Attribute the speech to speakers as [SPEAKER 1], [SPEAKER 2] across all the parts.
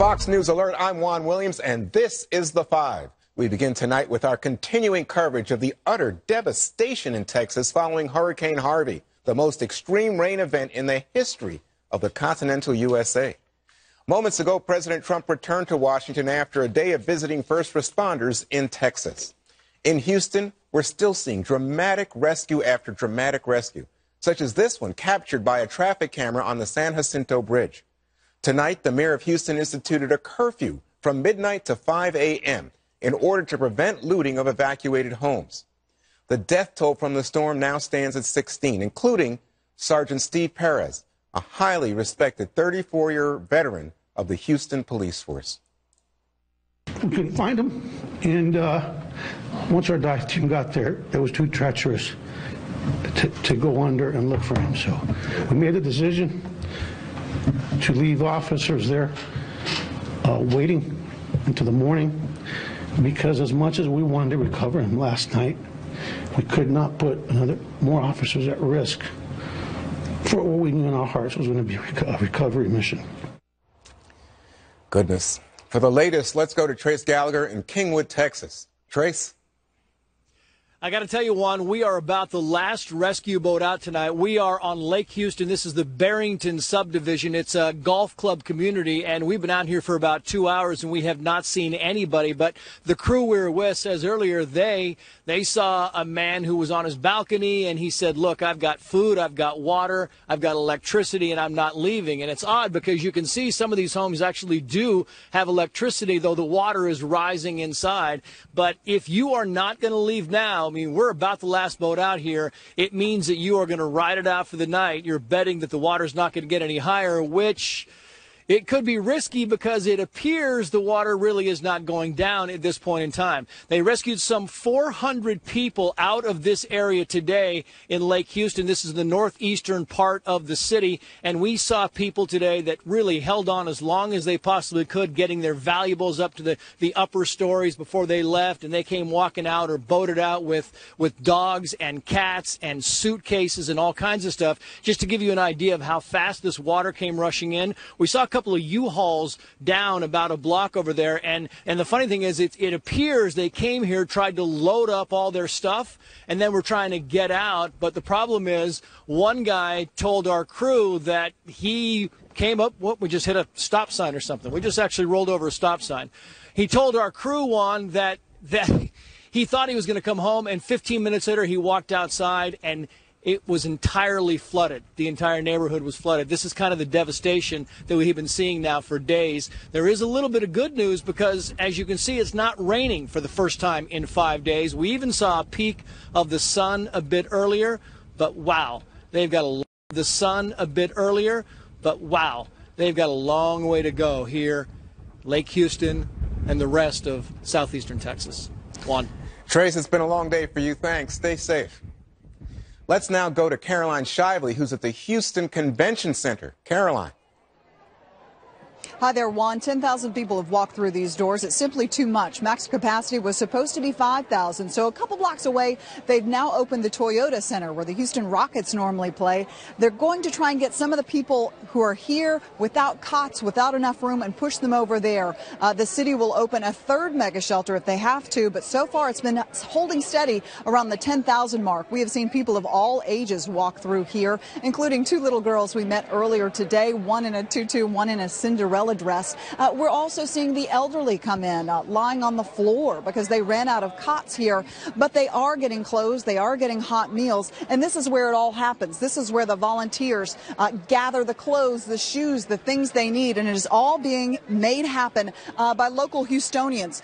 [SPEAKER 1] Fox News Alert, I'm Juan Williams, and this is The Five. We begin tonight with our continuing coverage of the utter devastation in Texas following Hurricane Harvey, the most extreme rain event in the history of the continental USA. Moments ago, President Trump returned to Washington after a day of visiting first responders in Texas. In Houston, we're still seeing dramatic rescue after dramatic rescue, such as this one captured by a traffic camera on the San Jacinto Bridge. Tonight, the mayor of Houston instituted a curfew from midnight to 5 a.m. in order to prevent looting of evacuated homes. The death toll from the storm now stands at 16, including Sergeant Steve Perez, a highly respected 34-year veteran of the Houston Police Force.
[SPEAKER 2] We couldn't find him, and once our dive team got there, it was too treacherous to go under and look for him. So we made a decision to leave officers there waiting until the morning, because as much as we wanted to recover him last night, we could not put more officers at risk for what we knew in our hearts was going to be a recovery mission.
[SPEAKER 1] Goodness. For the latest, let's go to Trace Gallagher in Kingwood, Texas. Trace?
[SPEAKER 3] I got to tell you, Juan, we are about the last rescue boat out tonight. We are on Lake Houston. This is the Barrington subdivision. It's a golf club community, and we've been out here for about 2 hours, and we have not seen anybody. But the crew we were with says earlier they saw a man who was on his balcony, and he said, look, I've got food, I've got water, I've got electricity, and I'm not leaving. And it's odd because you can see some of these homes actually do have electricity, though the water is rising inside. But if you are not going to leave now, I mean, we're about the last boat out here. It means that you are going to ride it out for the night. You're betting that the water's not going to get any higher, which it could be risky because it appears the water really is not going down at this point in time. They rescued some 400 people out of this area today in Lake Houston. This is the northeastern part of the city, and we saw people today that really held on as long as they possibly could, getting their valuables up to the upper stories before they left, and they came walking out or boated out with dogs and cats and suitcases and all kinds of stuff. Just to give you an idea of how fast this water came rushing in, we saw a couple of U-Hauls down about a block over there, and the funny thing is it appears they came here, tried to load up all their stuff, and then were trying to get out. But the problem is one guy told our crew that he came up, we just hit a stop sign or something. We just actually rolled over a stop sign. He told our crew, Juan, that he thought he was going to come home, and 15 minutes later he walked outside and it was entirely flooded. The entire neighborhood was flooded. This is kind of the devastation that we've been seeing now for days. There is a little bit of good news because, as you can see, it's not raining for the first time in 5 days. We even saw a peak of the sun a bit earlier, but wow, they've got the sun a bit earlier, but wow, they've got a long way to go here, Lake Houston and the rest of southeastern Texas. Juan.
[SPEAKER 1] Trace, it's been a long day for you. Thanks. Stay safe. Let's now go to Caroline Shively, who's at the Houston Convention Center. Caroline.
[SPEAKER 4] Hi there, Juan. 10,000 people have walked through these doors. It's simply too much. Max capacity was supposed to be 5,000. So a couple blocks away, they've now opened the Toyota Center where the Houston Rockets normally play. They're going to try and get some of the people who are here without cots, without enough room, and push them over there. The city will open a third mega shelter if they have to, but so far it's been holding steady around the 10,000 mark. We have seen people of all ages walk through here, including two little girls we met earlier today, one in a tutu, one in a Cinderella dress. We're also seeing the elderly come in, lying on the floor because they ran out of cots here, but they are getting clothes, they are getting hot meals, and this is where it all happens. This is where the volunteers gather the clothes, the shoes, the things they need, and it is all being made happen by local Houstonians,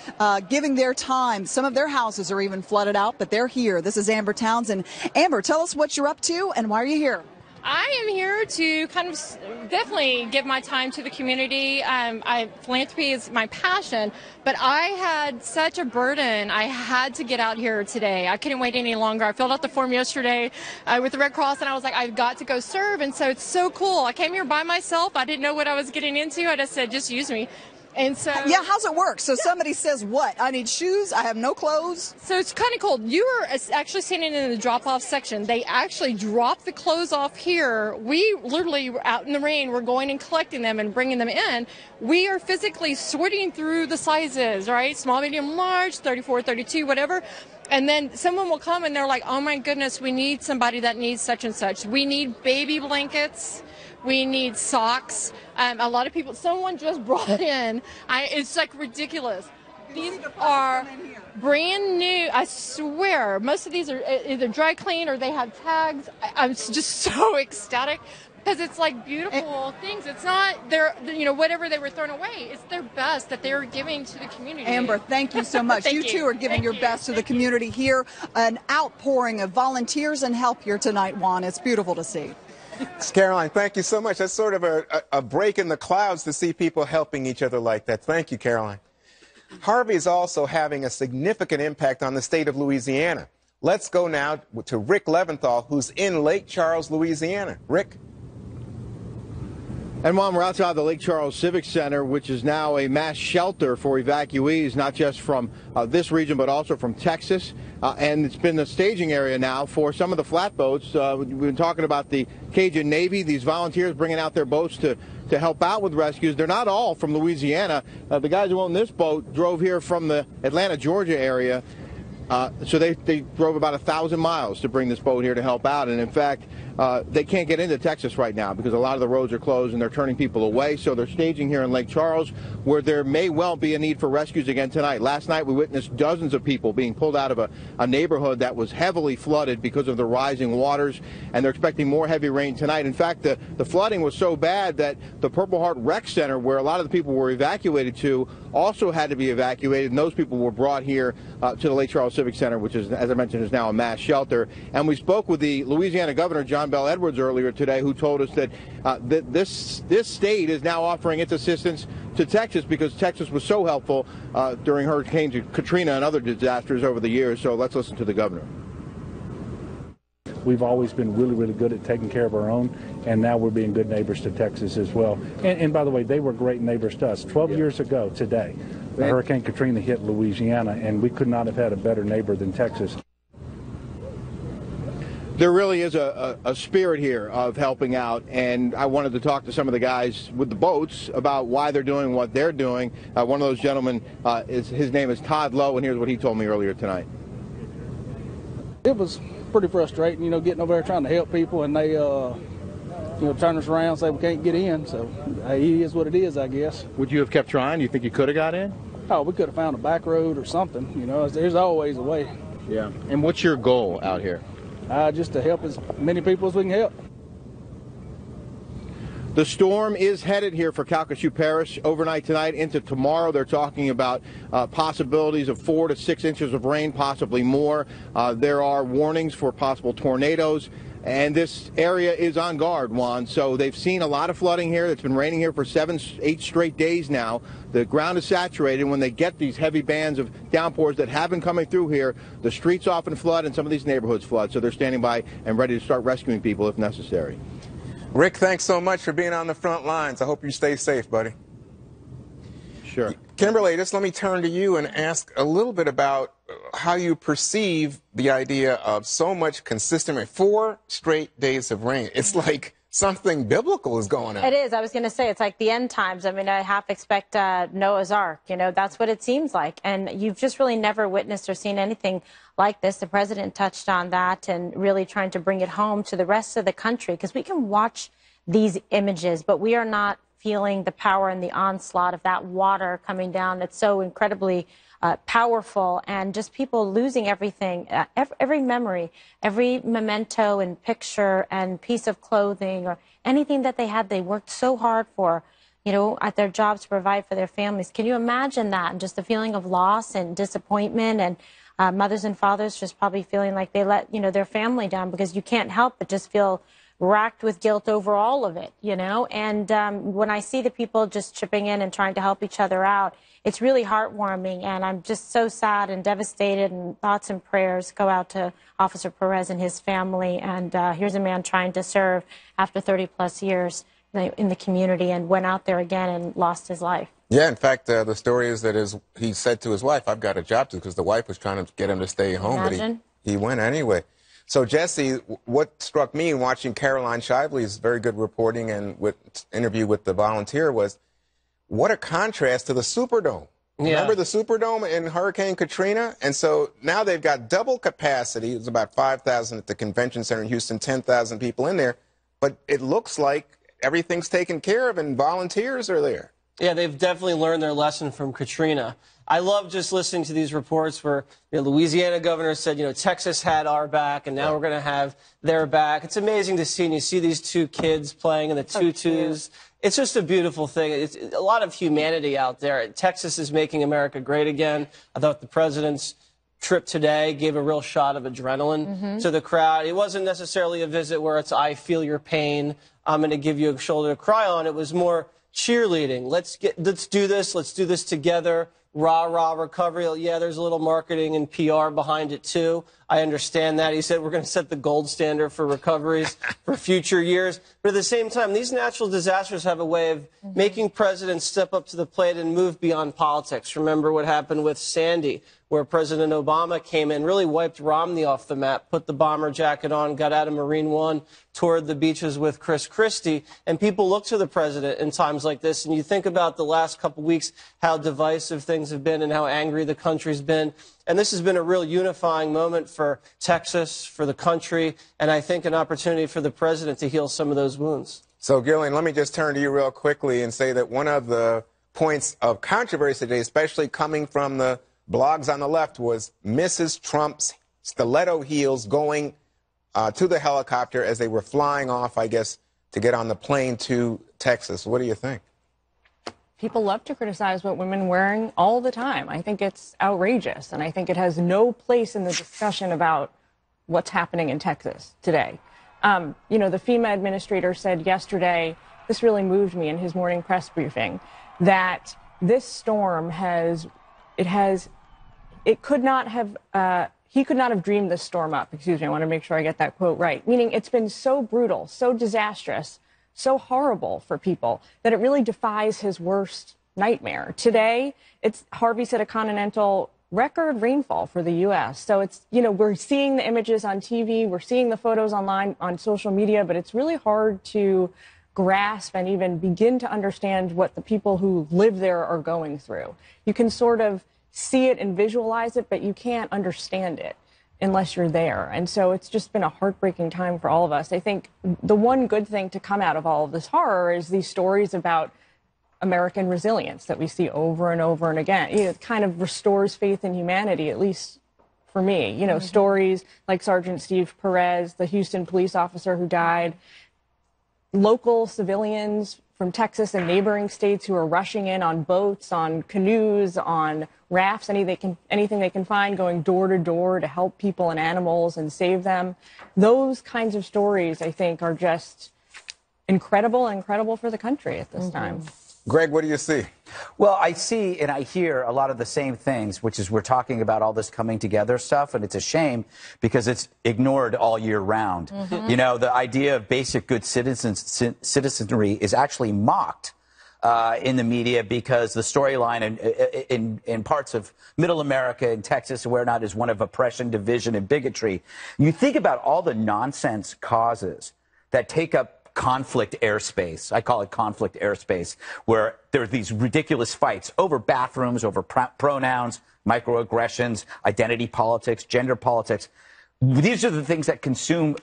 [SPEAKER 4] giving their time. Some of their houses are even flooded out, but they're here. This is Amber Townsend. Amber, tell us what you're up to and why are you here?
[SPEAKER 5] I am here to kind of definitely give my time to the community. Philanthropy is my passion, but I had such a burden. I had to get out here today. I couldn't wait any longer. I filled out the form yesterday with the Red Cross, and I was like, I've got to go serve. And so it's so cool. I came here by myself. I didn't know what I was getting into. I just said, just use me. And so,
[SPEAKER 4] yeah, how's it work? So somebody says, what? I need shoes. I have no clothes.
[SPEAKER 5] So it's kind of cool. You are actually standing in the drop-off section. They actually drop the clothes off here. We literally were out in the rain. We're going and collecting them and bringing them in. We are physically sorting through the sizes, right? Small, medium, large, 34, 32, whatever. And then someone will come and they're like, oh my goodness, we need somebody that needs such and such. We need baby blankets. We need socks. A lot of people, someone just brought in, it's like ridiculous. These are brand new, I swear. Most of these are either dry clean or they have tags. I'm just so ecstatic because it's like beautiful things. It's not their, whatever they were thrown away. It's their best that they're giving to the community.
[SPEAKER 4] Amber, thank you so much. you too are giving your best to the community here. An outpouring of volunteers and help here tonight, Juan. It's beautiful to see.
[SPEAKER 1] Caroline, thank you so much. That's sort of a break in the clouds to see people helping each other like that. Thank you, Caroline. Harvey is also having a significant impact on the state of Louisiana. Let's go now to Rick Leventhal, who's in Lake Charles, Louisiana. Rick?
[SPEAKER 6] And Juan, we're outside the Lake Charles Civic Center, which is now a mass shelter for evacuees, not just from this region, but also from Texas. And it's been the staging area now for some of the flatboats. We've been talking about the Cajun Navy, these volunteers bringing out their boats to help out with rescues. They're not all from Louisiana. The guys who own this boat drove here from the Atlanta, Georgia area. So they drove about 1,000 miles to bring this boat here to help out. And in fact, they can't get into Texas right now because a lot of the roads are closed and they're turning people away. So they're staging here in Lake Charles, where there may well be a need for rescues again tonight. Last night we witnessed dozens of people being pulled out of a neighborhood that was heavily flooded because of the rising waters, and they're expecting more heavy rain tonight. In fact, the flooding was so bad that the Purple Heart Rec Center, where a lot of the people were evacuated to, also had to be evacuated, and those people were brought here to the Lake Charles Civic Center, which is, as I mentioned, is now a mass shelter. And we spoke with the Louisiana Governor, John Bell Edwards, earlier today, who told us that this state is now offering its assistance to Texas because Texas was so helpful during Hurricane Katrina and other disasters over the years. So let's listen to the governor.
[SPEAKER 7] We've always been really, really good at taking care of our own, and now we're being good neighbors to Texas as well. And by the way, they were great neighbors to us. 12 years ago today, Hurricane Katrina hit Louisiana, and we could not have had a better neighbor than Texas.
[SPEAKER 6] There really is a spirit here of helping out, and I wanted to talk to some of the guys with the boats about why they're doing what they're doing. One of those gentlemen, his name is Todd Lowe, and here's what he told me earlier tonight.
[SPEAKER 8] It was pretty frustrating, getting over there trying to help people, and they, turn us around and say we can't get in. So it is what it is, I guess.
[SPEAKER 6] Would you have kept trying? Do you think you could have got in?
[SPEAKER 8] Oh, we could have found a back road or something. There's always a way.
[SPEAKER 6] Yeah. And what's your goal out here?
[SPEAKER 8] Just to help as many people as we can help.
[SPEAKER 6] The storm is headed here for Calcasieu Parish overnight tonight into tomorrow. They're talking about possibilities of 4 to 6 inches of rain, possibly more. There are warnings for possible tornadoes. And this area is on guard, Juan. So they've seen a lot of flooding here. It's been raining here for 7, 8 straight days now. The ground is saturated. When they get these heavy bands of downpours that have been coming through here, the streets often flood and some of these neighborhoods flood. So they're standing by and ready to start rescuing people if necessary.
[SPEAKER 1] Rick, thanks so much for being on the front lines. I hope you stay safe, buddy.
[SPEAKER 6] Sure.
[SPEAKER 1] Kimberly, just let me turn to you and ask a little bit about how you perceive the idea of so much consistent rain. 4 straight days of rain. It's like something biblical is going on.
[SPEAKER 9] It is. I was going to say it's like the end times. I mean, I half expect Noah's Ark. That's what it seems like. And you've just really never witnessed or seen anything like this. The president touched on that and really trying to bring it home to the rest of the country, because we can watch these images, but we are not feeling the power and the onslaught of that water coming down. It's so incredibly powerful, and just people losing everything, every memory, every memento and picture and piece of clothing or anything that they had. They worked so hard for, at their jobs to provide for their families. Can you imagine that? And just the feeling of loss and disappointment, and mothers and fathers just probably feeling like they let, their family down, because you can't help but just feel racked with guilt over all of it, And when I see the people just chipping in and trying to help each other out, it's really heartwarming, and I'm just so sad and devastated, and thoughts and prayers go out to Officer Perez and his family. And here's a man trying to serve after 30-plus years in the community, and went out there again and lost his life.
[SPEAKER 1] Yeah, in fact, the story is that he said to his wife, "I've got a job to," because the wife was trying to get him to stay home, but he went anyway. So, Jesse, what struck me in watching Caroline Shively's very good reporting and interview with the volunteer was what a contrast to the Superdome. Yeah. Remember the Superdome in Hurricane Katrina? And so now they've got double capacity. It's about 5,000 at the convention center in Houston, 10,000 people in there. But it looks like everything's taken care of and volunteers are there.
[SPEAKER 10] Yeah, they've definitely learned their lesson from Katrina. I love just listening to these reports where Louisiana governor said, Texas had our back, and now we're going to have their back. It's amazing to see, and you see these two kids playing in the tutus. It's just a beautiful thing. It's a lot of humanity out there. Texas is making America great again. I thought the president's trip today gave a real shot of adrenaline to the crowd. It wasn't necessarily a visit where it's, I feel your pain, I'm going to give you a shoulder to cry on. It was more cheerleading. Let's do this. Let's do this together. Rah, rah, recovery. Yeah, there's a little marketing and PR behind it, too. I understand that. He said we're going to set the gold standard for recoveries for future years. But at the same time, these natural disasters have a way of making presidents step up to the plate and move beyond politics. Remember what happened with Sandy, where President Obama came in, really wiped Romney off the map, put the bomber jacket on, got out of Marine One, toured the beaches with Chris Christie, and people look to the president in times like this. And you think about the last couple weeks, how divisive things have been and how angry the country's been. And this has been a real unifying moment for Texas, for the country, and I think an opportunity for the president to heal some of those wounds.
[SPEAKER 1] So, Gillian, let me just turn to you real quickly and say that one of the points of controversy today, especially coming from the blogs on the left, was Mrs. Trump's stiletto heels going to the helicopter as they were flying off, I guess, to get on the plane to Texas. What do you think?
[SPEAKER 11] People love to criticize what women are wearing all the time. I think it's outrageous, and I think it has no place in the discussion about what's happening in Texas today. The FEMA administrator said yesterday, this really moved me in his morning press briefing, that this storm he could not have dreamed this storm up. Excuse me, I want to make sure I get that quote right. Meaning it's been so brutal, so disastrous, so horrible for people that it really defies his worst nightmare. Today, Harvey set a continental record rainfall for the U.S. So we're seeing the images on TV, we're seeing the photos online on social media, but it's really hard to grasp and even begin to understand what the people who live there are going through. You can sort of see it and visualize it, but you can't understand it unless you're there. And so it's just been a heartbreaking time for all of us. I think the one good thing to come out of all of this horror is these stories about American resilience that we see over and over and again. It kind of restores faith in humanity, at least for me. Stories like Sergeant Steve Perez, the Houston police officer who died, local civilians from Texas and neighboring states who are rushing in on boats, on canoes, on rafts, anything they can find, going door to door to help people and animals and save them. Those kinds of stories, I think, are just incredible for the country at this time.
[SPEAKER 1] Greg, what do you see?
[SPEAKER 12] Well, I see and I hear a lot of the same things, which is we're talking about all this coming together stuff, and it's a shame because it's ignored all year round. The idea of basic good citizenry is actually mocked in the media because the storyline in parts of middle America and Texas and where not is one of oppression, division, and bigotry. You think about all the nonsense causes that take up conflict airspace. I call it conflict airspace, where there are these ridiculous fights over bathrooms, over pronouns, microaggressions, identity politics, gender politics. These are the things that consume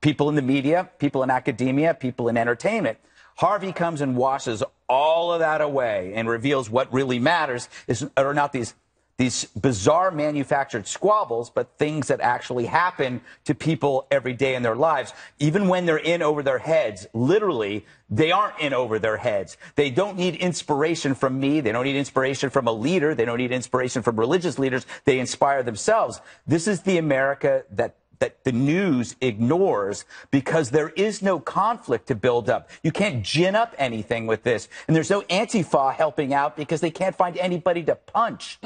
[SPEAKER 12] people in the media, people in academia, people in entertainment. Harvey comes and washes all of that away and reveals what really matters are not these bizarre manufactured squabbles, but things that actually happen to people every day in their lives. Even when they're in over their heads, literally, they aren't in over their heads. They don't need inspiration from me. They don't need inspiration from a leader. They don't need inspiration from religious leaders. They inspire themselves. This is the America that the news ignores because there is no conflict to build up. You can't gin up anything with this. And there's no Antifa helping out because they can't find anybody to punch.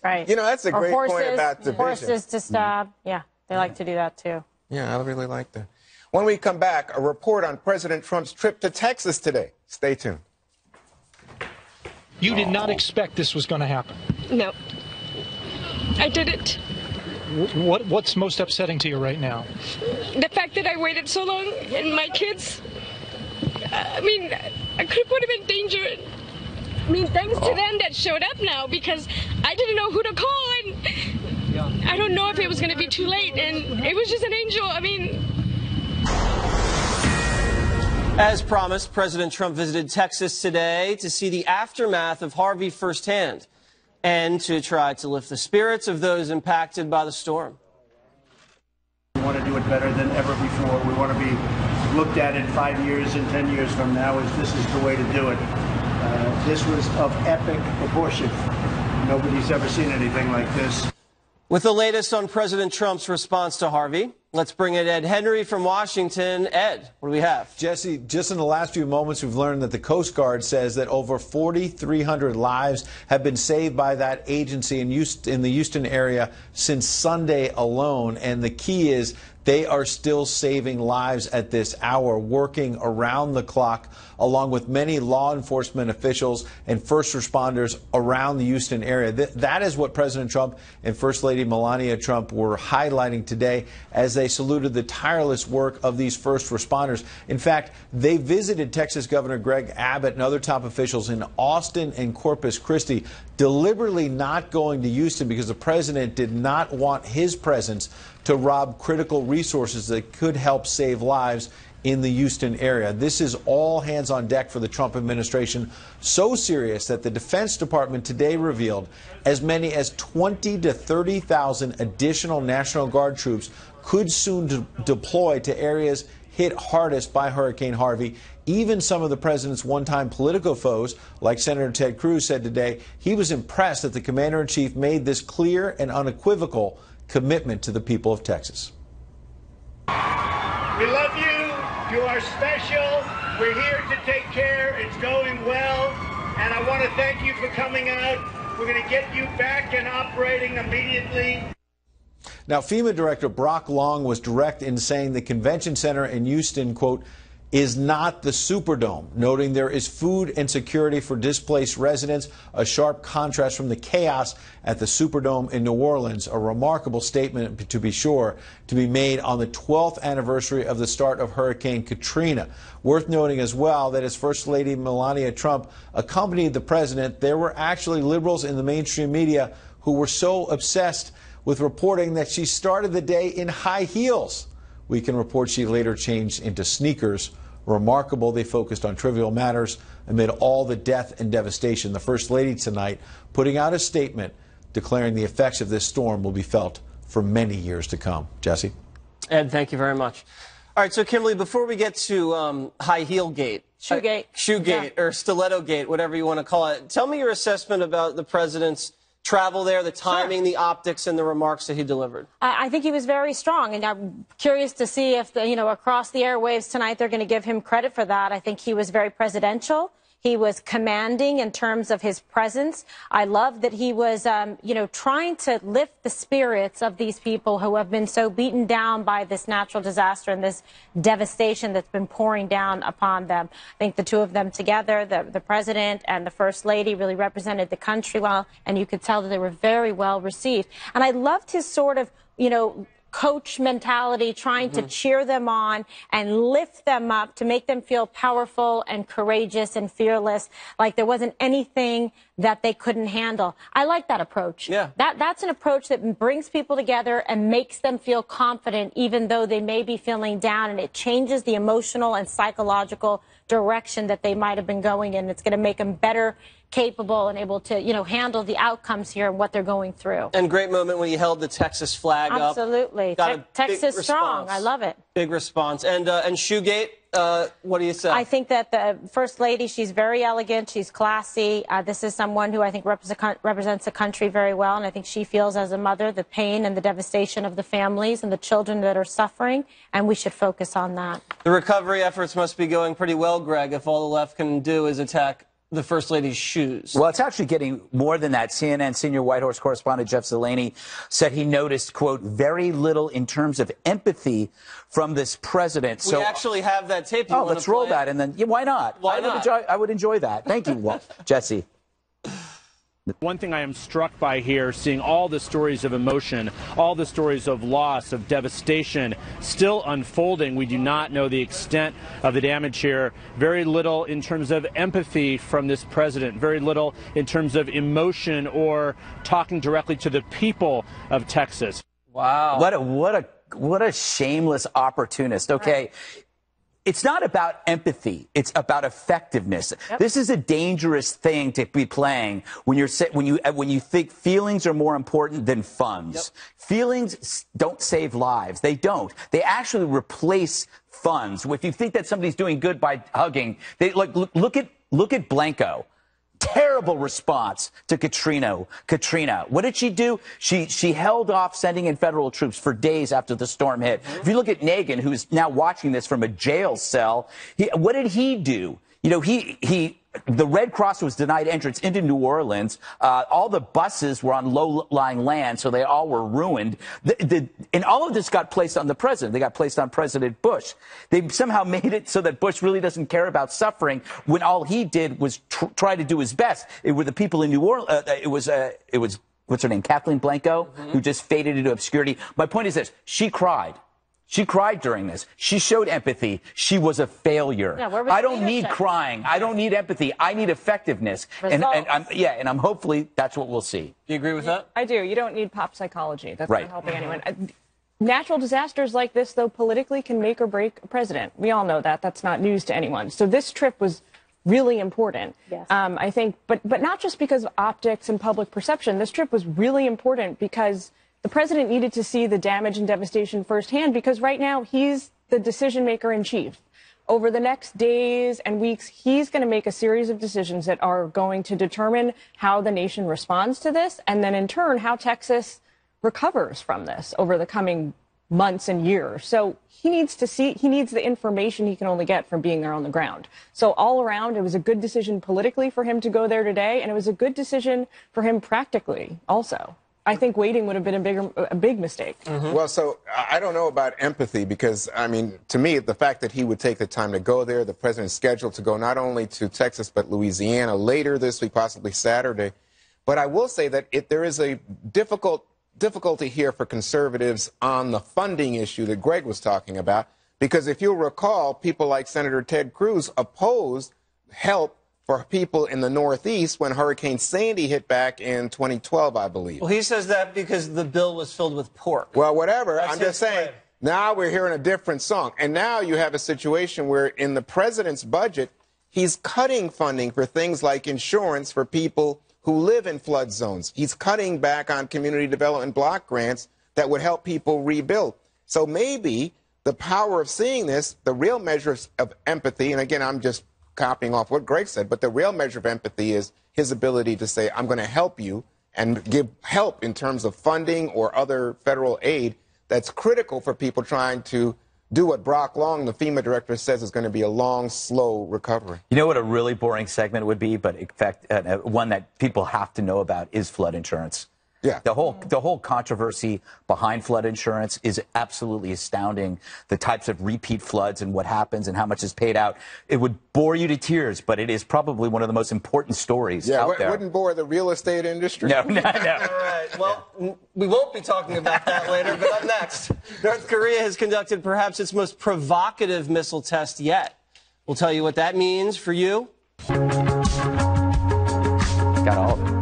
[SPEAKER 9] Right.
[SPEAKER 1] That's a great point about division.
[SPEAKER 9] Horses to stab. Yeah, they like to do that, too.
[SPEAKER 1] Yeah, I really like that. When we come back, a report on President Trump's trip to Texas today. Stay tuned.
[SPEAKER 13] You did not expect this was going to happen?
[SPEAKER 14] No, I didn't.
[SPEAKER 13] What's most upsetting to you right now?
[SPEAKER 14] The fact that I waited so long and my kids, I mean, I could have put them in danger. I mean, thanks to them that showed up now, because I didn't know who to call, and I don't know if it was going to be too late, and it was just an angel. I mean...
[SPEAKER 10] As promised, President Trump visited Texas today to see the aftermath of Harvey firsthand and to try to lift the spirits of those impacted by the storm.
[SPEAKER 15] We want to do it better than ever before. We want to be looked at in 5 years and 10 years from now as this is the way to do it. This was of epic proportion. Nobody's ever seen anything like this.
[SPEAKER 10] With the latest on President Trump's response to Harvey, let's bring in Ed Henry from Washington. Ed, what do we have?
[SPEAKER 16] Jesse, just in the last few moments, we've learned that the Coast Guard says that over 4,300 lives have been saved by that agency in the Houston area since Sunday alone. And the key is they are still saving lives at this hour, working around the clock, along with many law enforcement officials and first responders around the Houston area. That is what President Trump and First Lady Melania Trump were highlighting today as they saluted the tireless work of these first responders. In fact, they visited Texas Governor Greg Abbott and other top officials in Austin and Corpus Christi, deliberately not going to Houston because the president did not want his presence to rob critical resources that could help save lives in the Houston area. This is all hands on deck for the Trump administration, so serious that the Defense Department today revealed as many as 20 to 30,000 additional National Guard troops could soon deploy to areas hit hardest by Hurricane Harvey. Even some of the president's one-time political foes, like Senator Ted Cruz, said today he was impressed that the commander-in-chief made this clear and unequivocal commitment to the people of Texas.
[SPEAKER 15] We love you. You are special. We're here to take care. It's going well. And I want to thank you for coming out. We're going to get you back and operating immediately.
[SPEAKER 16] Now, FEMA Director Brock Long was direct in saying the convention center in Houston, quote, is not the Superdome, noting there is food and security for displaced residents, a sharp contrast from the chaos at the Superdome in New Orleans, a remarkable statement, to be sure, to be made on the 12th anniversary of the start of Hurricane Katrina. Worth noting as well that as First Lady Melania Trump accompanied the president, there were actually liberals in the mainstream media who were so obsessed with reporting that she started the day in high heels. We can report she later changed into sneakers. Remarkable, they focused on trivial matters amid all the death and devastation. The First Lady tonight putting out a statement declaring the effects of this storm will be felt for many years to come. Jesse?
[SPEAKER 10] Ed, thank you very much. All right, so Kimberly, before we get to high heel gate, shoegate, or stiletto gate, whatever you want to call it, tell me your assessment about the president's travel there, the timing, the optics, and the remarks that he delivered.
[SPEAKER 9] I think he was very strong, and I'm curious to see if, across the airwaves tonight, they're going to give him credit for that. I think he was very presidential. He was commanding in terms of his presence. I love that he was, trying to lift the spirits of these people who have been so beaten down by this natural disaster and this devastation that's been pouring down upon them. I think the two of them together, the president and the first lady, really represented the country well, and you could tell that they were very well received. And I loved his sort of, coach mentality, trying to cheer them on and lift them up to make them feel powerful and courageous and fearless, like there wasn't anything that they couldn't handle. I like that approach.
[SPEAKER 10] Yeah.
[SPEAKER 9] That's an approach that brings people together and makes them feel confident even though they may be feeling down, and it changes the emotional and psychological direction that they might have been going in. It's going to make them better capable and able to, handle the outcomes here and what they're going through.
[SPEAKER 10] And great moment when he held the Texas flag up.
[SPEAKER 9] Absolutely. Texas strong. I love it.
[SPEAKER 10] Big response. And Shoegate, what do you say?
[SPEAKER 9] I think that the First Lady, she's very elegant. She's classy. This is someone who I think represents the country very well. And I think she feels as a mother the pain and the devastation of the families and the children that are suffering. And we should focus on that.
[SPEAKER 10] The recovery efforts must be going pretty well, Greg, if all the left can do is attack the First Lady's shoes.
[SPEAKER 12] Well, it's actually getting more than that. CNN senior White House correspondent Jeff Zeleny said he noticed, quote, very little in terms of empathy from this president.
[SPEAKER 10] We actually have that tape.
[SPEAKER 12] Let's roll that, and then why not?
[SPEAKER 10] Why not?
[SPEAKER 12] I would enjoy that. Thank you, Jesse.
[SPEAKER 17] One thing I am struck by here, seeing all the stories of emotion, all the stories of loss, of devastation still unfolding. We do not know the extent of the damage here. Very little in terms of empathy from this president. Very little in terms of emotion or talking directly to the people of Texas.
[SPEAKER 10] Wow.
[SPEAKER 12] What a shameless opportunist. Okay. It's not about empathy. It's about effectiveness. Yep. This is a dangerous thing to be playing when you think feelings are more important than funds. Yep. Feelings don't save lives. They don't. They actually replace funds. If you think that somebody's doing good by hugging, look at Blanco. Terrible response to Katrina. What did she do? She held off sending in federal troops for days after the storm hit. If you look at Nagin, who's now watching this from a jail cell, what did he do? You know, the Red Cross was denied entrance into New Orleans. All the buses were on low-lying land, so they all were ruined. And all of this got placed on the president. They got placed on President Bush. They somehow made it so that Bush really doesn't care about suffering when all he did was try to do his best. It were the people in New Orleans. It was what's her name, Kathleen Blanco, who just faded into obscurity. My point is this: she cried. She cried during this. She showed empathy. She was a failure.
[SPEAKER 9] Yeah,
[SPEAKER 12] I don't need crying. I don't need empathy. I need effectiveness. And I'm hopefully that's what we'll see.
[SPEAKER 10] Do you agree with that?
[SPEAKER 11] I do. You don't need pop psychology. That's
[SPEAKER 12] right.
[SPEAKER 11] Not helping anyone. Natural disasters like this, though, politically can make or break a president. We all know that. That's not news to anyone. So this trip was really important.
[SPEAKER 9] Yes.
[SPEAKER 11] I think, but not just because of optics and public perception. This trip was really important because the president needed to see the damage and devastation firsthand, because right now he's the decision maker in chief. Over the next days and weeks, he's going to make a series of decisions that are going to determine how the nation responds to this, and then in turn, how Texas recovers from this over the coming months and years. So he needs the information he can only get from being there on the ground. So all around, it was a good decision politically for him to go there today, and it was a good decision for him practically also. I think waiting would have been a big mistake.
[SPEAKER 1] Mm-hmm. Well, so I don't know about empathy because, I mean, to me, the fact that he would take the time to go there, the president's scheduled to go not only to Texas but Louisiana later this week, possibly Saturday. But I will say that there is a difficulty here for conservatives on the funding issue that Greg was talking about, because if you'll recall, people like Senator Ted Cruz opposed help for people in the Northeast when Hurricane Sandy hit back in 2012, I believe.
[SPEAKER 10] Well, he says that because the bill was filled with pork.
[SPEAKER 1] Well, whatever.
[SPEAKER 10] That's
[SPEAKER 1] I'm just saying, now we're hearing a different song. And now you have a situation where in the president's budget, he's cutting funding for things like insurance for people who live in flood zones. He's cutting back on community development block grants that would help people rebuild. So maybe the power of seeing this, the real measure of empathy, and again, I'm just copying off what Greg said, but the real measure of empathy is his ability to say, I'm going to help you and give help in terms of funding or other federal aid that's critical for people trying to do what Brock Long, the FEMA director, says is going to be a long, slow recovery.
[SPEAKER 12] You know what a really boring segment would be, but in fact, one that people have to know about is flood insurance.
[SPEAKER 1] Yeah.
[SPEAKER 12] The whole controversy behind flood insurance is absolutely astounding. The types of repeat floods and what happens and how much is paid out. It would bore you to tears, but it is probably one of the most important stories out there.
[SPEAKER 1] It wouldn't bore the real estate industry.
[SPEAKER 12] No.
[SPEAKER 10] All right. Well, we won't be talking about that later, but up next, North Korea has conducted perhaps its most provocative missile test yet. We'll tell you what that means for you.
[SPEAKER 12] Got all of it.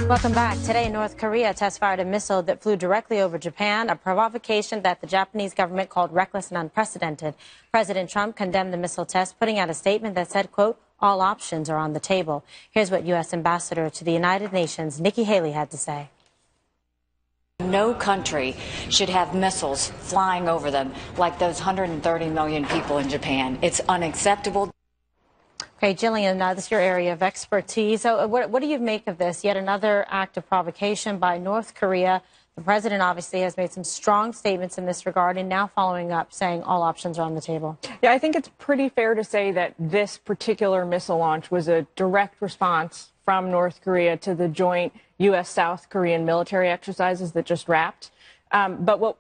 [SPEAKER 9] Welcome back. Today, North Korea test-fired a missile that flew directly over Japan, a provocation that the Japanese government called reckless and unprecedented. President Trump condemned the missile test, putting out a statement that said, quote, all options are on the table. Here's what U.S. Ambassador to the United Nations, Nikki Haley, had to say.
[SPEAKER 18] No country should have missiles flying over them like those 130 million people in Japan. It's unacceptable.
[SPEAKER 9] Okay, Jillian, this is your area of expertise. So what do you make of this? Yet another act of provocation by North Korea. The president obviously has made some strong statements in this regard and now following up saying all options are on the table.
[SPEAKER 11] Yeah, I think it's pretty fair to say that this particular missile launch was a direct response from North Korea to the joint U.S.-South Korean military exercises that just wrapped. But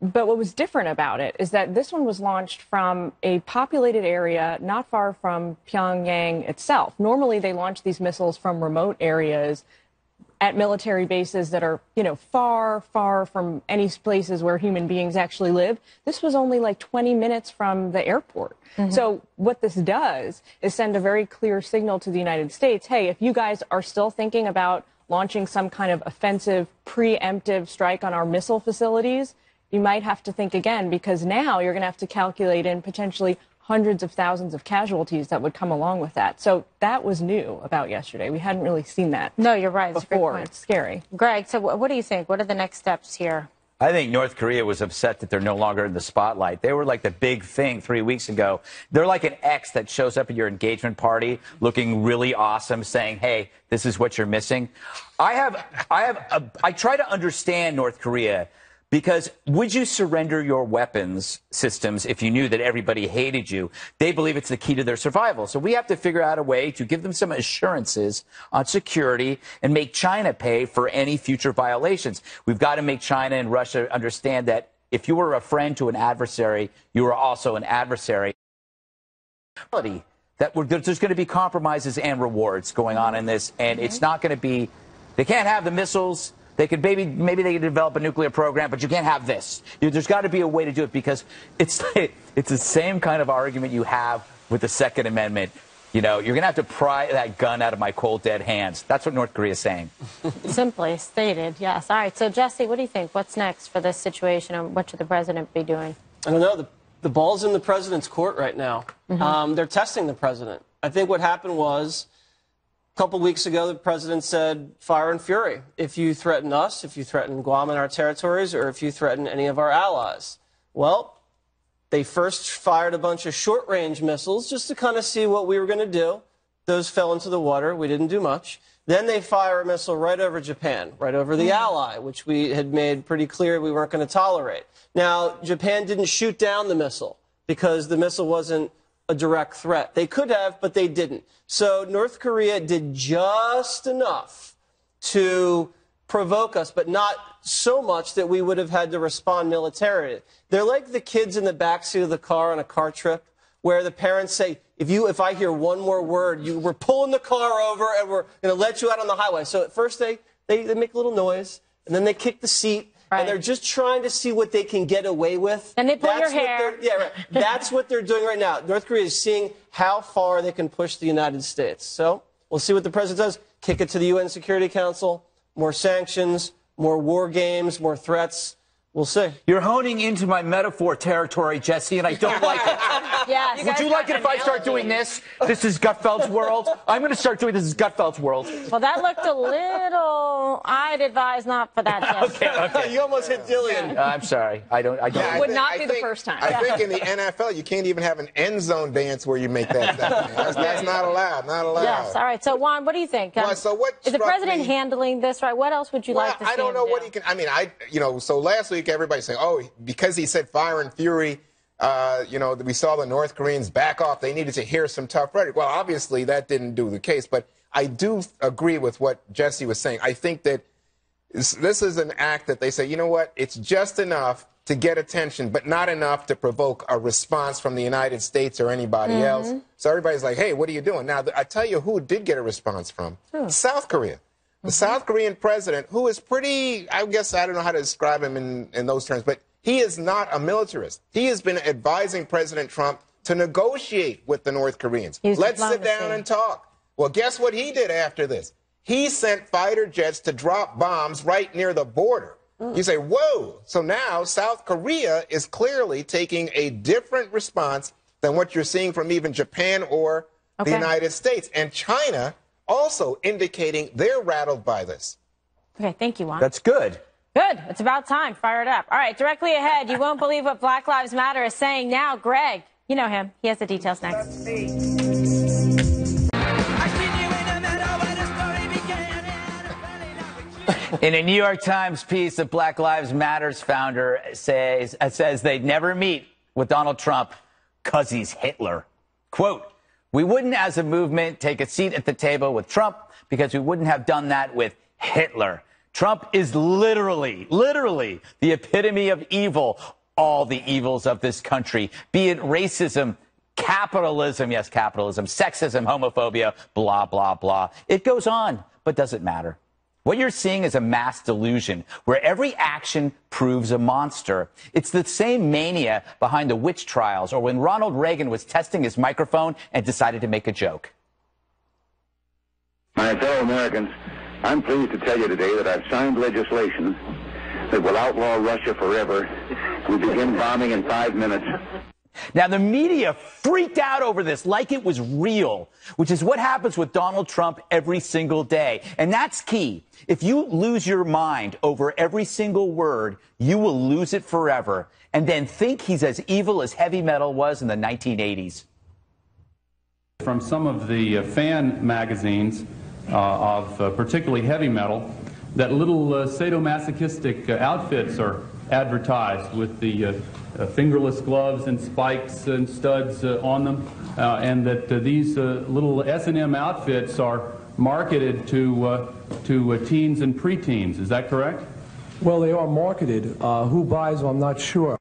[SPEAKER 11] But what was different about it is that this one was launched from a populated area not far from Pyongyang itself. Normally, they launch these missiles from remote areas at military bases that are, far, far from any places where human beings actually live. This was only like 20 minutes from the airport. So what this does is send a very clear signal to the United States, hey, if you guys are still thinking about launching some kind of offensive, preemptive strike on our missile facilities, you might have to think again, because now you're going to have to calculate in potentially hundreds of thousands of casualties that would come along with that. So that was new about yesterday. We hadn't really seen that.
[SPEAKER 9] No, you're right.
[SPEAKER 11] Before. It's scary.
[SPEAKER 9] Greg, so what do you think? What are the next steps here?
[SPEAKER 12] I think North Korea was upset that they're no longer in the spotlight. They were like the big thing 3 weeks ago. They're like an ex that shows up at your engagement party looking really awesome, saying, hey, this is what you're missing. I try to understand North Korea, because would you surrender your weapons systems if you knew that everybody hated you? They believe it's the key to their survival. So we have to figure out a way to give them some assurances on security and make China pay for any future violations. We've got to make China and Russia understand that if you were a friend to an adversary, you were also an adversary. That there's going to be compromises and rewards going on in this, and it's not going to be, they can't have the missiles. They could maybe they could develop a nuclear program, but you can't have this. There's got to be a way to do it, because it's the same kind of argument you have with the Second Amendment. You're going to have to pry that gun out of my cold, dead hands. That's what North Korea is saying.
[SPEAKER 9] Simply stated, yes. All right, so Jesse, what do you think? What's next for this situation, and what should the president be doing?
[SPEAKER 10] I don't know. The ball's in the president's court right now. They're testing the president. I think what happened was, a couple weeks ago, the president said, fire and fury. If you threaten us, if you threaten Guam and our territories, or if you threaten any of our allies. Well, they first fired a bunch of short-range missiles just to kind of see what we were going to do. Those fell into the water. We didn't do much. Then they fire a missile right over Japan, right over the ally, which we had made pretty clear we weren't going to tolerate. Now, Japan didn't shoot down the missile because the missile wasn't a direct threat. They could have, but they didn't. So North Korea did just enough to provoke us, but not so much that we would have had to respond militarily. They're like the kids in the backseat of the car on a car trip, where the parents say, if I hear one more word, we're pulling the car over and we're going to let you out on the highway. So at first they make a little noise, and then they kick the seat. Right. And they're just trying to see what they can get away with.
[SPEAKER 9] And they pull your hair.
[SPEAKER 10] Yeah, right. That's what they're doing right now. North Korea is seeing how far they can push the United States. So we'll see what the president does. Kick it to the UN Security Council. More sanctions, more war games, more threats. We'll see.
[SPEAKER 12] You're honing into my metaphor territory, Jesse, and I don't like it.
[SPEAKER 9] Yes.
[SPEAKER 12] Would you like it if I start doing this? This is Gutfeld's world. I'm going to start doing this is Gutfeld's world.
[SPEAKER 9] Well, that looked a little. I'd advise not for that, Jesse.
[SPEAKER 10] Okay. You almost hit Dillian.
[SPEAKER 12] I'm sorry. I don't.
[SPEAKER 11] It would not be the first time.
[SPEAKER 1] I think in the NFL, you can't even have an end zone dance where you make that. That's not allowed. Not allowed.
[SPEAKER 9] Yes. All right. So, Juan, what do you think?
[SPEAKER 1] So what
[SPEAKER 9] is the president handling this right? What else would you like to see?
[SPEAKER 1] I don't know what he can. I mean, so last week everybody saying, oh, because he said fire and fury. We saw the North Koreans back off. They needed to hear some tough rhetoric. Well, obviously, that didn't do the case. But I do agree with what Jesse was saying. I think that this is an act that they say, you know what, it's just enough to get attention, but not enough to provoke a response from the United States or anybody else. So everybody's like, hey, what are you doing? Now, I tell you who did get a response from. South Korea. The South Korean president, who is pretty, I guess, I don't know how to describe him in those terms, but he is not a militarist. He has been advising President Trump to negotiate with the North Koreans. Let's sit down and talk. Well, guess what he did after this? He sent fighter jets to drop bombs right near the border. You say, whoa. So now South Korea is clearly taking a different response than what you're seeing from even Japan or the United States. And China also indicating they're rattled by this.
[SPEAKER 9] Okay, thank you, Juan.
[SPEAKER 12] That's good.
[SPEAKER 9] Good. It's about time. Fire it up. All right, directly ahead, you won't believe what Black Lives Matter is saying now. Greg, you know him. He has the details next.
[SPEAKER 12] In a New York Times piece, the Black Lives Matter's founder says they'd never meet with Donald Trump because he's Hitler. Quote, we wouldn't as a movement take a seat at the table with Trump because we wouldn't have done that with Hitler. Trump is literally the epitome of evil. All the evils of this country, be it racism, capitalism, yes, capitalism, sexism, homophobia, blah, blah, blah. It goes on, but does it matter? What you're seeing is a mass delusion where every action proves a monster. It's the same mania behind the witch trials or when Ronald Reagan was testing his microphone and decided to make a joke.
[SPEAKER 19] My fellow Americans, I'm pleased to tell you today that I've signed legislation that will outlaw Russia forever. We begin bombing in 5 minutes.
[SPEAKER 12] Now, the media freaked out over this like it was real, which is what happens with Donald Trump every single day. And that's key. If you lose your mind over every single word, you will lose it forever and then think he's as evil as heavy metal was in the 1980s.
[SPEAKER 20] From some of the fan magazines of particularly heavy metal, that little sadomasochistic outfits are advertised with the fingerless gloves and spikes and studs on them, and that these little S&M outfits are marketed to teens and preteens. Is that correct?
[SPEAKER 21] Well, they are marketed. Who buys them, I'm not sure.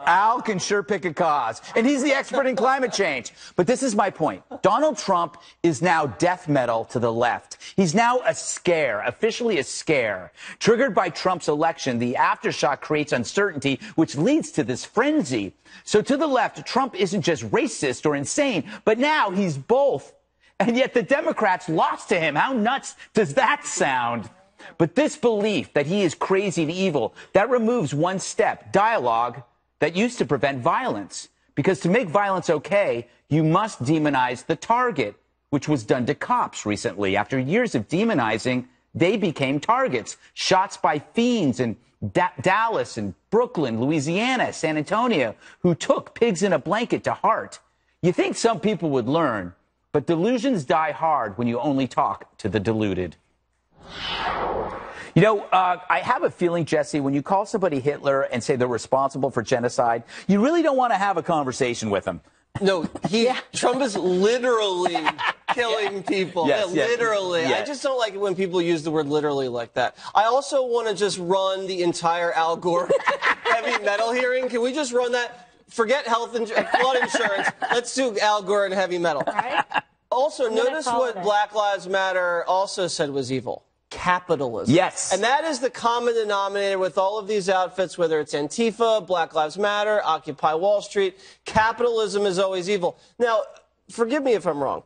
[SPEAKER 12] Al can sure pick a cause, and he's the expert in climate change. But this is my point. Donald Trump is now death metal to the left. He's now a scare, officially a scare. Triggered by Trump's election, the aftershock creates uncertainty, which leads to this frenzy. So to the left, Trump isn't just racist or insane, but now he's both. And yet the Democrats lost to him. How nuts does that sound? But this belief that he is crazy and evil, that removes one step, dialogue, that used to prevent violence. Because to make violence okay, you must demonize the target, which was done to cops recently. After years of demonizing, they became targets. Shots by fiends in Dallas and Brooklyn, Louisiana, San Antonio, who took pigs in a blanket to heart. You think some people would learn, but delusions die hard when you only talk to the deluded. You know, I have a feeling, Jesse, when you call somebody Hitler and say they're responsible for genocide, you really don't want to have a conversation with them.
[SPEAKER 10] No, Trump is literally killing people.
[SPEAKER 12] Yes,
[SPEAKER 10] yeah, literally.
[SPEAKER 12] yes.
[SPEAKER 10] I just don't like it when people use the word literally like that. I also want to just run the entire Al Gore heavy metal hearing. Can we just run that? Forget flood insurance. Let's do Al Gore and heavy metal. Right? Also, notice what Black Lives Matter also said was evil. Capitalism.
[SPEAKER 12] Yes.
[SPEAKER 10] And that is the common denominator with all of these outfits, whether it's Antifa, Black Lives Matter, Occupy Wall Street. Capitalism is always evil. Now, forgive me if I'm wrong.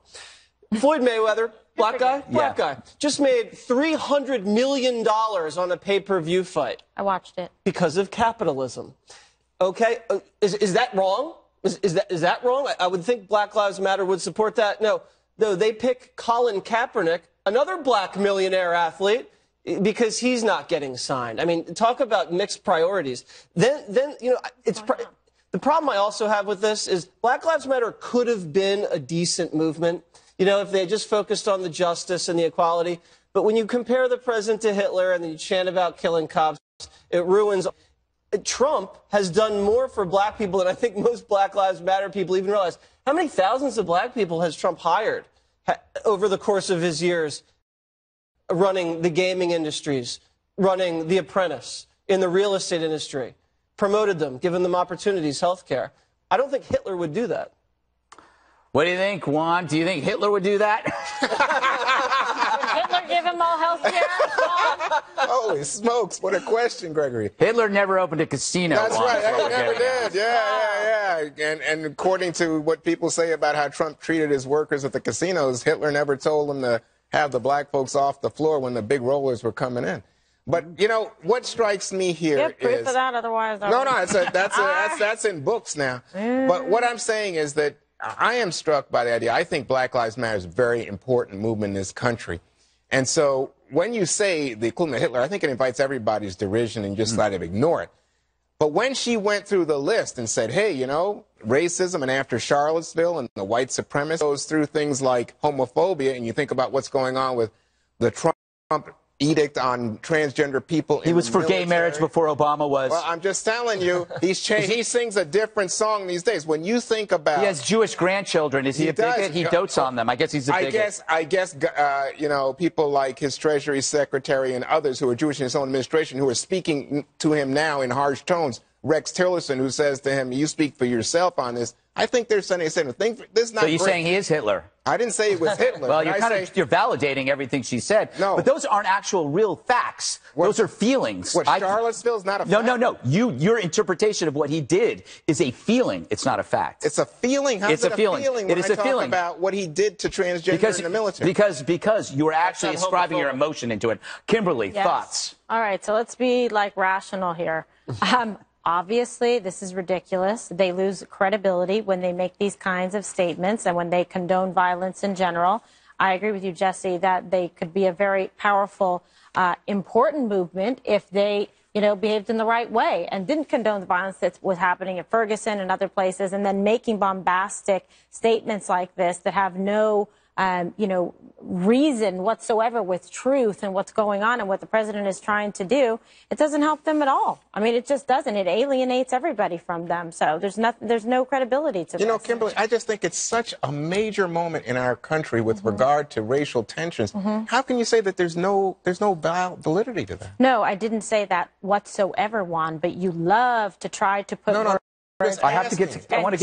[SPEAKER 10] Floyd Mayweather, black guy, just made $300 million on a pay-per-view fight.
[SPEAKER 9] I watched it.
[SPEAKER 10] Because of capitalism. Okay? Is that wrong? Is that wrong? I would think Black Lives Matter would support that. No, they pick Colin Kaepernick, another black millionaire athlete, because he's not getting signed. I mean, talk about mixed priorities. Then you know, the problem I also have with this is Black Lives Matter could have been a decent movement, you know, if they just focused on the justice and the equality. But when you compare the president to Hitler and then you chant about killing cops, it ruins. Trump has done more for black people than I think most Black Lives Matter people even realize. How many thousands of black people has Trump hired over the course of his years running the gaming industries, running The Apprentice, in the real estate industry, promoted them, given them opportunities, health care? I don't think Hitler would do that.
[SPEAKER 12] What do you think, Juan? Do you think Hitler would do that?
[SPEAKER 9] Did Hitler give him all health care?
[SPEAKER 1] Holy smokes, what a question, Gregory.
[SPEAKER 12] Hitler never opened a casino.
[SPEAKER 1] That's
[SPEAKER 12] Juan.
[SPEAKER 1] right, he never did. Yeah. And according to what people say about how Trump treated his workers at the casinos, Hitler never told them to have the black folks off the floor when the big rollers were coming in. But, you know, what strikes me here
[SPEAKER 9] Get proof of that, otherwise...
[SPEAKER 1] No, that's in books now. But what I'm saying is that I am struck by the idea. I think Black Lives Matter is a very important movement in this country. And so when you say the equivalent of Hitler, I think it invites everybody's derision and you just sort of ignore it. But when she went through the list and said, hey, you know, racism, and after Charlottesville and the white supremacists, goes through things like homophobia, and you think about what's going on with the Trump edict on transgender people.
[SPEAKER 12] He was for gay marriage before Obama was.
[SPEAKER 1] Well, I'm just telling you, he sings a different song these days. When you think about,
[SPEAKER 12] he has Jewish grandchildren. Is he a bigot? He dotes on them. I guess he's a bigot.
[SPEAKER 1] I guess, you know, people like his Treasury Secretary and others who are Jewish in his own administration who are speaking to him now in harsh tones. Rex Tillerson, who says to him, "You speak for yourself on this." I think they're saying this is not.
[SPEAKER 12] So you're saying he is Hitler?
[SPEAKER 1] I didn't say it was Hitler.
[SPEAKER 12] Well, you're validating everything she said.
[SPEAKER 1] No,
[SPEAKER 12] but those aren't actual real facts. Those are feelings.
[SPEAKER 1] What, Charlottesville's not a fact?
[SPEAKER 12] No. Your interpretation of what he did is a feeling. It's not a fact.
[SPEAKER 1] It's a feeling. How's
[SPEAKER 12] it's a feeling.
[SPEAKER 1] It is a feeling about what he did to transgender in the military.
[SPEAKER 12] Because you were actually ascribing your emotion into it. Kimberly, thoughts?
[SPEAKER 9] All right, so let's be like rational here. Obviously, this is ridiculous. They lose credibility when they make these kinds of statements and when they condone violence in general. I agree with you, Jesse, that they could be a very powerful, important movement if they, behaved in the right way and didn't condone the violence that was happening at Ferguson and other places, and then making bombastic statements like this that have no reason whatsoever with truth and what's going on and what the president is trying to do. It doesn't help them at all. I mean, it just doesn't. It alienates everybody from them. So there's no credibility to this.
[SPEAKER 1] Kimberly, I just think it's such a major moment in our country with regard to racial tensions. How can you say that there's no validity to that?
[SPEAKER 9] No, I didn't say that whatsoever, Juan, but you love to try to put
[SPEAKER 12] I want to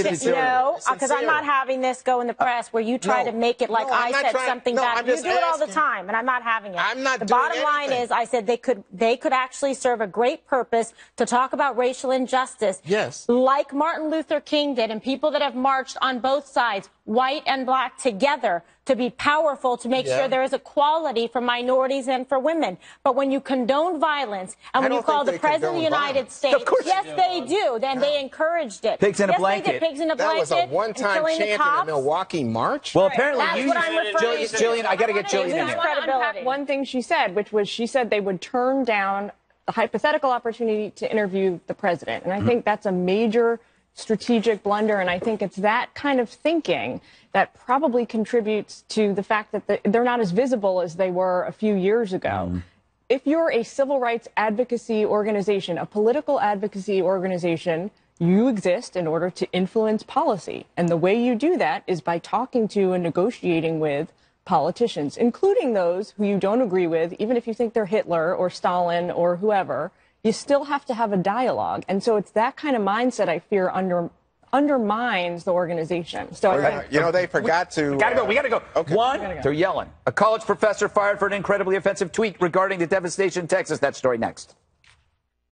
[SPEAKER 12] get to
[SPEAKER 9] No, because I'm not having this go in the press where you try to make it like I said something bad. You do it all the time, and I'm not having it.
[SPEAKER 1] I'm not.
[SPEAKER 9] The bottom line is, I said they could actually serve a great purpose to talk about racial injustice.
[SPEAKER 1] Yes.
[SPEAKER 9] Like Martin Luther King did, and people that have marched on both sides, white and black together, to be powerful, to make sure there is equality for minorities and for women. But when you condone violence, and when you call the President of the United States, yes, they do, then they encouraged it.
[SPEAKER 12] Pigs in a blanket.
[SPEAKER 9] They did pigs in a blanket.
[SPEAKER 1] That was a one-time chant in a Milwaukee march?
[SPEAKER 12] Well, apparently
[SPEAKER 9] Jillian,
[SPEAKER 12] I got to get Jillian in here.
[SPEAKER 11] I want to unpack one thing she said, which was she said they would turn down the hypothetical opportunity to interview the president. And I think that's a major strategic blunder, and I think it's that kind of thinking that probably contributes to the fact that they're not as visible as they were a few years ago. If you're a civil rights advocacy organization, a political advocacy organization, you exist in order to influence policy. And the way you do that is by talking to and negotiating with politicians, including those who you don't agree with, even if you think they're Hitler or Stalin or whoever. You still have to have a dialogue. And so it's that kind of mindset, I fear, undermines the organization. So
[SPEAKER 1] they forgot to...
[SPEAKER 12] We got to go. Okay. They're yelling. A college professor fired for an incredibly offensive tweet regarding the devastation in Texas. That story next.